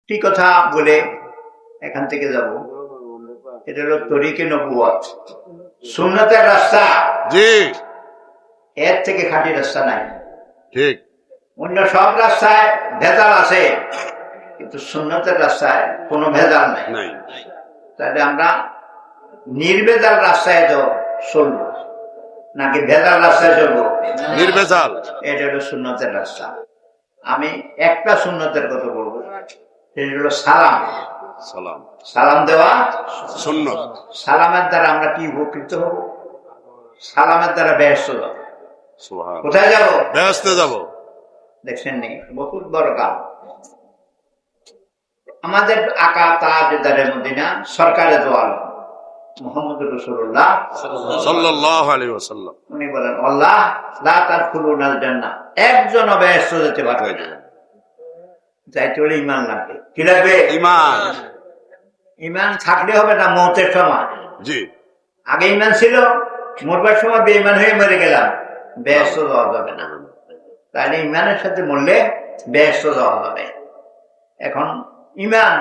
কি কথা বলে এখান থেকে যাব, এটা হলো তরিকে নবুয়ত, সুন্নতের রাস্তা। জি, এর থেকে খাঁটি রাস্তা নাই। ঠিক। অন্য সব রাস্তায় ভেজাল আছে, কিন্তু সুন্নতের রাস্তায় কোনো ভেজাল নাই। নাই। তাহলে আমরা নির্ভেজাল রাস্তায় তো চলবো নাকি ভেজাল রাস্তায় চলবো? নির্ভেজাল। এটা হলো সুন্নতের রাস্তা। আমি একটা সুন্নতের কথা বলবো, সেটা হলো সালাম। সালাম, সালাম দেওয়া সুন্নত। সালামের দ্বারা আমরা কি উপকৃত হব? সালামের দ্বারা বেহেশত যাব। সুবহান। কোথায় যাব? বেহেশতে যাব। দেখছেন নি, বহুত বড় কাম। আমাদের আকা তাজদারে মদিনা সরকারে দোয়াল মুহাম্মদ রাসূলুল্লাহ সাল্লাল্লাহু আলাইহি ওয়াসাল্লাম উনি বলেন, আল্লাহ লা তাদখুলুনাল জান্নাহ, একজন বেহেশত যেতে পারবে না। যাইতে হলে ঈমান লাগবে। কি লাগবে? ঈমান। ঈমান থাকলে হবে না মওতের সময়। জি। আগে ঈমান ছিল, মরবার সময় বেঈমান হয়ে মরে গেলাম, বেহেশত যাওয়া যাবে না। তাহলে ঈমানের সাথে মরলে বেহেশত যাওয়া যাবে। এখন ঈমান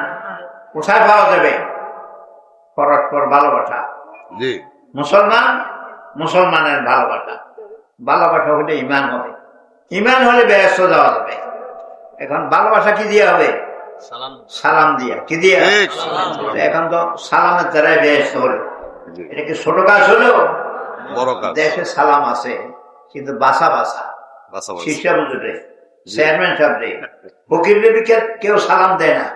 কোথায় পাওয়া যাবে? পরস্পর ভালোবাসা। জি। মুসলমান মুসলমানের ভালোবাসা, ভালোবাসা হলে ঈমান হবে, ঈমান হলে বেহেশত যাওয়া যাবে। এখন ভালোবাসা কি দিয়ে হবে? সালাম দিয়া। কি দিয়ে? এখন তো সালামের দ্বারাই বেহেশত হলো। এটা কি ছোট কাজ হলো? বড় কাজ। দেশে সালাম আছে, কিন্তু বাসা বাসা শিক্ষা বুঝে চেয়ারম্যান সাহেব ফকির দেবীকে কেউ সালাম দেয় না,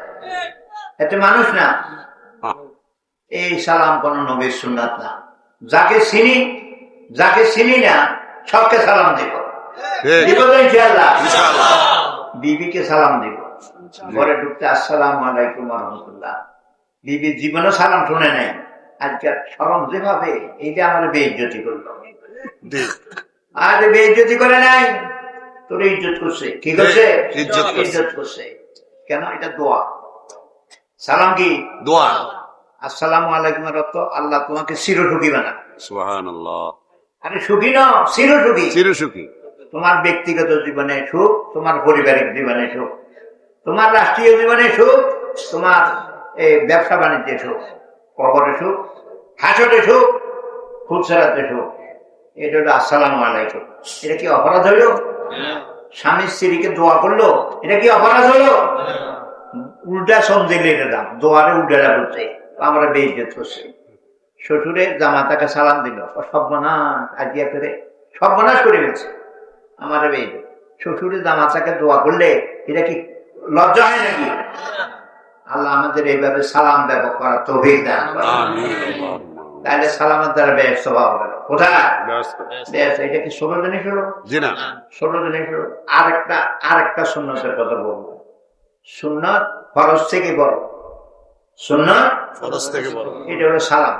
এতে মানুষ না। এই সালাম কোন নবীর সুন্নাত না। যাকে চিনি না সবকে সালাম দিব। দিব তো ইনশাআল্লাহ। বিবিকে সালাম দিব, ঘরে ঢুকতে আসসালামু আলাইকুম ওয়া রাহমাতুল্লাহ। বিবির জীবনে সালাম শুনে নাই। আজকে শরম যেভাবে, এইটা আমার বেইজ্জতি করলো। আজ বেইজ্জতি করে নাই, তোর ইজ্জত করছে। কি করছে? ইজ্জত করছে। কেন? এটা দোয়া। সালাম কি? দোয়া। আসসালামু আলাইকুম অর্থ আল্লাহ তোমাকে চিরসুখী বানান। সুবহানাল্লাহ। আরে সুখী ন, চিরসুখী। চিরসুখী। তোমার ব্যক্তিগত জীবনে সুখ, তোমার পারিবারিক জীবনে সুখ, তোমার রাষ্ট্রীয় জীবনে সুখ, তোমার এই ব্যবসা বাণিজ্যে সুখ, কবরে সুখ, হাসরে সুখ, ফুলসেরাতে সুখ। এটা হলো আসসালামু আলাইকুম। এটা কি অপরাধ হইল? স্বামী স্ত্রীকে দোয়া করলো, এটা কি অপরাধ হলো? উল্টা সমঝিলে এটা দোয়ারে উল্টারা বলছে, আমরা বেইজ্জত করছি। শ্বশুরে জামাতাকে সালাম দিল, সর্বনাশ আজিয়া করে সর্বনাশ করে ফেলছে আমার বেইজ্জত। শ্বশুরে জামাতাকে দোয়া করলে এটা কি লজ্জা হয় নাকি? আল্লাহ আমাদের এইভাবে সালাম ব্যবহার করার তৌফিক দান করেন। তাহলে সালামের দ্বারা বেহেশত পাওয়া গেল। কোথায়? এটা কি 16 জিনিস হলো? জি না, 16 জিনিস হলো। আরেকটা সুন্নতের কথা বলবো। সুন্নত ফরজ থেকে বড়। সুন্নত ফরজ থেকে বড়। এটা হলো সালাম।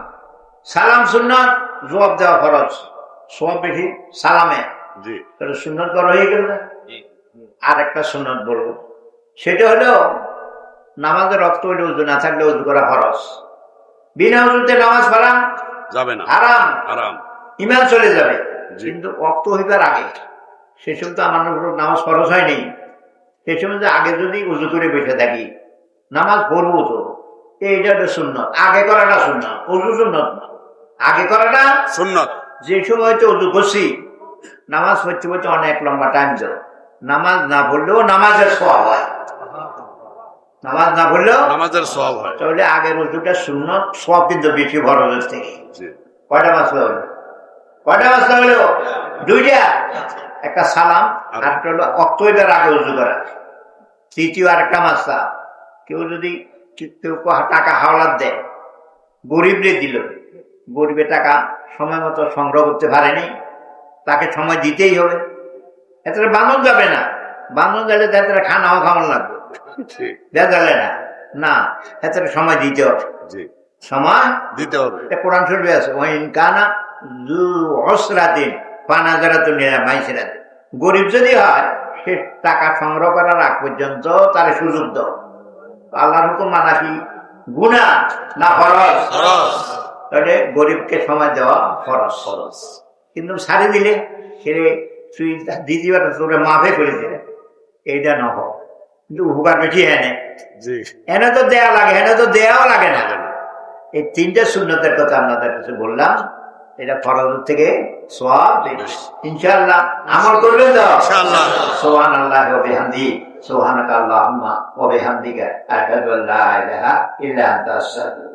সালাম সুন্নত, জবাব দেওয়া ফরজ। সব বেশি সালামে। জি। তাহলে সুন্নত বড় হয়ে গেল না? আর একটা সুন্নত বলবো, সেটা হলো নামাজের রক্ত হইলে উজু না থাকলে উজু করা ফরজ। বিনা উজুতে নামাজ পড়া যাবে না, হারাম। হারাম। ঈমান চলে যাবে। কিন্তু রক্ত হইবার আগে, সে সময় তো আমার নামাজ ফরজ হয়নি, সে সময় আগে যদি উজু করে বসে থাকি, নামাজ পড়বো তো, এইটা তো সুন্নত। আগে করাটা সুন্নত, উজু সুন্নত না। আগে করাটা সুন্নত। যে সময় তো উজু করছি, নামাজ পড়তে পড়তে অনেক লম্বা টাইম যাও, নামাজ না পড়লেও নামাজের সওয়াব হয়। নামাজ না পড়লেও নামাজের সওয়াব হয়। তাহলে আগের উজুটা সুন্নত, সওয়াব কিন্তু বেশি ফরজের থেকে। কয়টা মাসলা হলো? কয়টা মাসলা হলো? দুইটা। একটা সালাম, আর একটা হলো অক্টোবর আগে উজু করা। তৃতীয় আরেকটা মাসলা, কেউ যদি কেউ টাকা হাওলাত দেয়, গরিবরে দিল, গরিবে টাকা সময় মতো সংগ্রহ করতে পারেনি, তাকে সময় দিতেই হবে। এত বাঁধন যাবে না। বাঁধন গেলে তাদের খানাও খাওয়ানো লাগবে, দেওয়া না না, এত সময় দিতে হবে। সময় দিতে হবে। কোরআন শরীফে আছে, ওয়াইন কানা যু অসরাতিন ফানাজারাতুন ইলা মাইসিরাতিন। গরিব যদি হয়, সে টাকা সংগ্রহ করার আগ পর্যন্ত তার সুযোগ দাও। আল্লাহর হুকুম মানা কি গুনাহ না ফরজ? তাহলে গরিবকে সময় দেওয়া ফরজ। কিন্তু সারি দিলে সে তুই দ্বিতীয়বার তোরে মাফে করে দিলে, এইটা না হোক। কিন্তু উপকার বেশি এনে জি এনে তো দেয়া লাগে, এনে তো দেয়াও লাগে না। এই তিনটে সুন্নতের কথা আপনাদের কাছে বললাম, এটা ফরজের থেকে সওয়াব বেশি। ইনশাআল্লাহ আমল করবেন তো? ইনশাআল্লাহ। সুবহানাল্লাহি ওয়া বিহামদিহি, সুবহানাকা আল্লাহুম্মা ওয়া বিহামদিকা, আশহাদু আল্লা ইলাহা ইল্লা আনতা, আস্তাগফিরুকা।